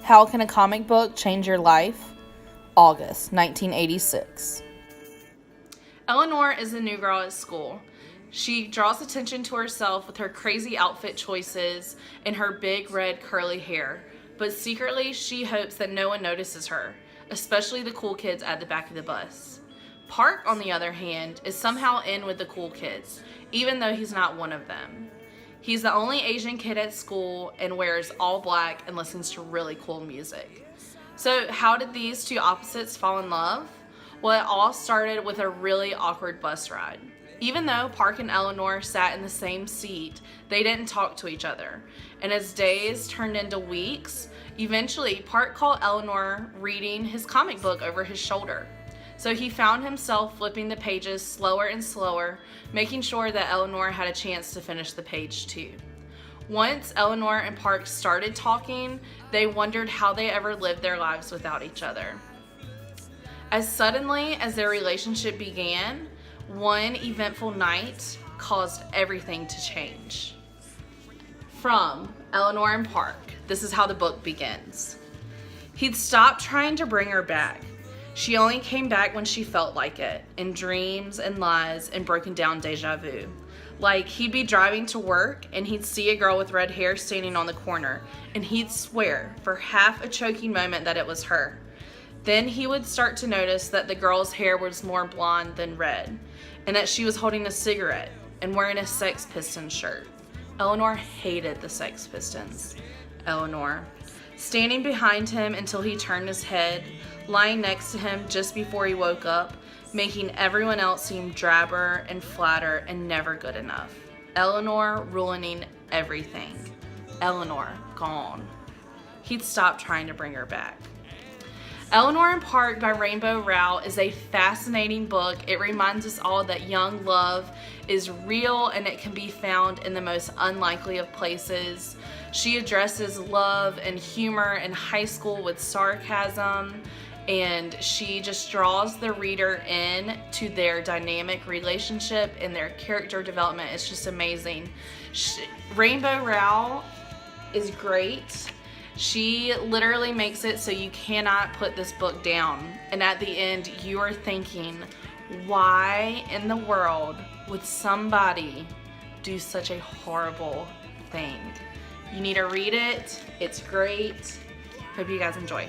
How can a comic book change your life? August 1986. Eleanor is the new girl at school. She draws attention to herself with her crazy outfit choices and her big red curly hair, but secretly she hopes that no one notices her, especially the cool kids at the back of the bus. Park, on the other hand, is somehow in with the cool kids, even though he's not one of them. He's the only Asian kid at school and wears all black and listens to really cool music. So how did these two opposites fall in love? Well, it all started with a really awkward bus ride. Even though Park and Eleanor sat in the same seat, they didn't talk to each other. And as days turned into weeks, eventually Park caught Eleanor reading his comic book over his shoulder. So he found himself flipping the pages slower and slower, making sure that Eleanor had a chance to finish the page too. Once Eleanor and Park started talking, they wondered how they ever lived their lives without each other. As suddenly as their relationship began, one eventful night caused everything to change. From Eleanor and Park, this is how the book begins. He'd stopped trying to bring her back. She only came back when she felt like it, in dreams and lies and broken down deja vu. Like, he'd be driving to work and he'd see a girl with red hair standing on the corner, and he'd swear for half a choking moment that it was her. Then he would start to notice that the girl's hair was more blonde than red, and that she was holding a cigarette and wearing a Sex Pistols shirt. Eleanor hated the Sex Pistols. Eleanor, standing behind him until he turned his head, lying next to him just before he woke up, making everyone else seem drabber and flatter and never good enough. Eleanor ruining everything. Eleanor gone. He'd stopped trying to bring her back. Eleanor and Park by Rainbow Rowell is a fascinating book. It reminds us all that young love is real and it can be found in the most unlikely of places. She addresses love and humor in high school with sarcasm, and she just draws the reader in to their dynamic relationship and their character development. It's just amazing. Rainbow Rowell is great. She literally makes it so you cannot put this book down. And at the end, you are thinking, why in the world would somebody do such a horrible thing? You need to read it. It's great. Hope you guys enjoy.